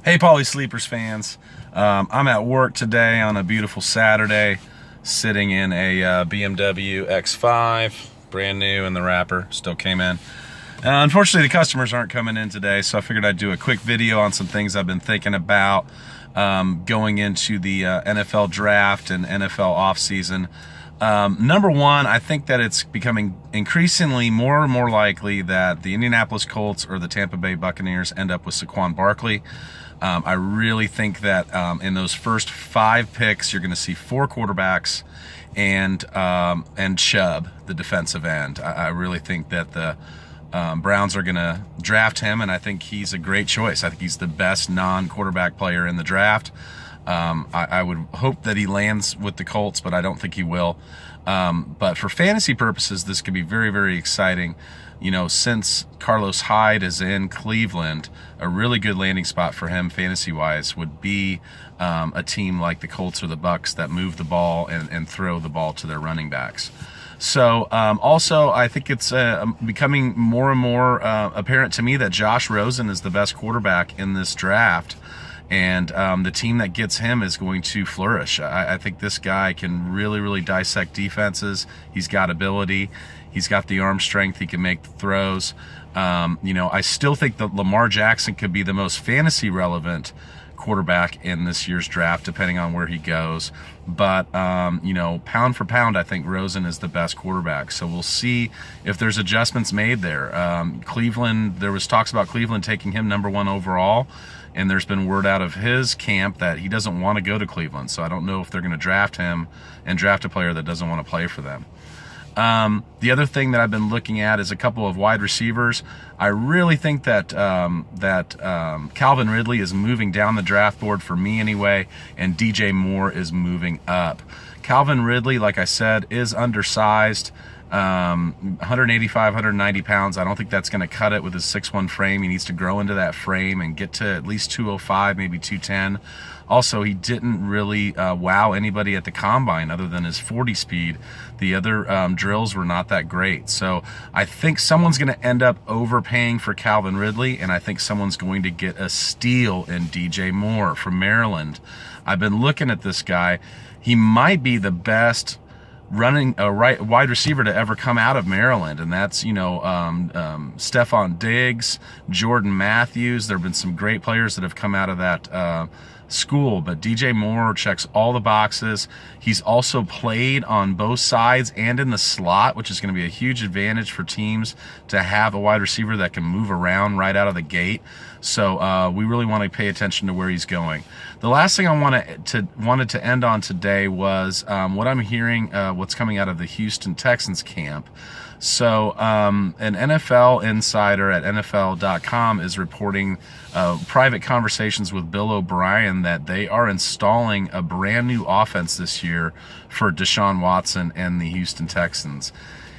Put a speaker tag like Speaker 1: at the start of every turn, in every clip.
Speaker 1: Hey, Paulies Sleepers fans. I'm at work today on a beautiful Saturday, sitting in a BMW X5, brand new, and the wrapper still came in. Unfortunately, the customers aren't coming in today, so I figured I'd do a quick video on some things I've been thinking about going into the NFL draft and NFL offseason. Number one, I think that it's becoming increasingly more and more likely that the Indianapolis Colts or the Tampa Bay Buccaneers end up with Saquon Barkley. I really think that in those first 5 picks, you're going to see 4 quarterbacks and Chubb, the defensive end. I really think that the Browns are going to draft him, and I think he's a great choice. I think he's the best non-quarterback player in the draft. I would hope that he lands with the Colts, but I don't think he will. But for fantasy purposes, this could be very, very exciting. You know, since Carlos Hyde is in Cleveland, a really good landing spot for him fantasy-wise would be a team like the Colts or the Bucs that move the ball and throw the ball to their running backs. So also, I think it's becoming more and more apparent to me that Josh Rosen is the best quarterback in this draft. And the team that gets him is going to flourish. I think this guy can really, really dissect defenses. He's got ability. He's got the arm strength. He can make the throws. I still think that Lamar Jackson could be the most fantasy relevant quarterback in this year's draft, depending on where he goes. But, pound for pound, I think Rosen is the best quarterback. So we'll see if there's adjustments made there. Cleveland, there was talks about Cleveland taking him number 1 overall. And there's been word out of his camp that he doesn't want to go to Cleveland. So I don't know if they're going to draft him and draft a player that doesn't want to play for them. The other thing that I've been looking at is a couple of wide receivers. I really think that Calvin Ridley is moving down the draft board for me anyway, and DJ Moore is moving up. Calvin Ridley, like I said, is undersized. 185, 190 pounds. I don't think that's going to cut it with his 6'1 frame. He needs to grow into that frame and get to at least 205, maybe 210. Also, he didn't really wow anybody at the combine other than his 40 speed. The other drills were not that great. So I think someone's going to end up overpaying for Calvin Ridley, and I think someone's going to get a steal in DJ Moore from Maryland. I've been looking at this guy. He might be the best running a wide receiver to ever come out of Maryland, and that's Stephon Diggs, Jordan Matthews. There have been some great players that have come out of that school, but DJ Moore checks all the boxes. He's also played on both sides and in the slot, which is going to be a huge advantage for teams to have a wide receiver that can move around right out of the gate. So we really want to pay attention to where he's going. The last thing I wanted to end on today was what I'm hearing, what's coming out of the Houston Texans camp. So an NFL insider at NFL.com is reporting private conversations with Bill O'Brien that they are installing a brand new offense this year for Deshaun Watson and the Houston Texans.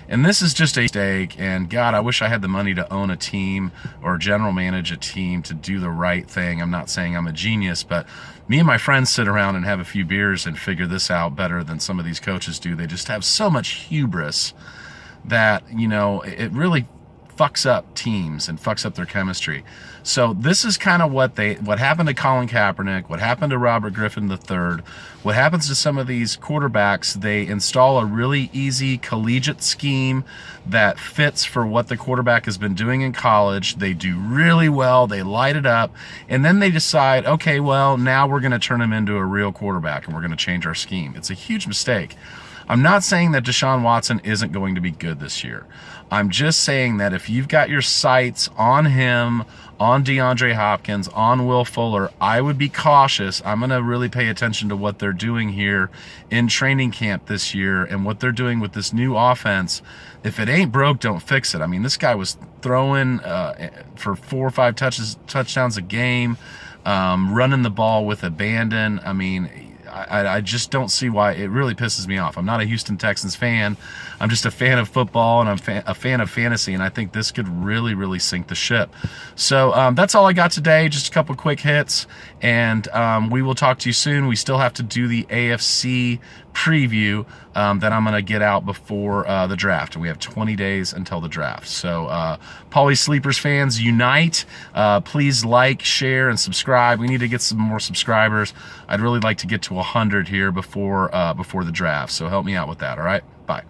Speaker 1: And this is just a mistake, and God, I wish I had the money to own a team or general manage a team to do the right thing. I'm not saying I'm a genius, but me and my friends sit around and have a few beers and figure this out better than some of these coaches do. They just have so much hubris that, it really fucks up teams and fucks up their chemistry. So this is kind of what happened to Colin Kaepernick, what happened to Robert Griffin III, what happens to some of these quarterbacks. They install a really easy collegiate scheme that fits for what the quarterback has been doing in college. They do really well, they light it up, and then they decide, okay, well, now we're going to turn him into a real quarterback and we're going to change our scheme. It's a huge mistake. I'm not saying that Deshaun Watson isn't going to be good this year. I'm just saying that if you've got your sights on him, on DeAndre Hopkins, on Will Fuller, I would be cautious. I'm going to really pay attention to what they're doing here in training camp this year and what they're doing with this new offense. If it ain't broke, don't fix it. I mean, this guy was throwing for 4 or 5 touchdowns a game, running the ball with abandon. I mean, I just don't see why. It really pisses me off. I'm not a Houston Texans fan. I'm just a fan of football, and I'm a fan of fantasy, and I think this could really sink the ship. So that's all I got today, just a couple quick hits, and we will talk to you soon. We still have to do the AFC preview that I'm going to get out before the draft. We have 20 days until the draft. So Paulies Sleepers fans, unite. Please like, share, and subscribe. We need to get some more subscribers. I'd really like to get to 100 here before the draft. So help me out with that, all right? Bye.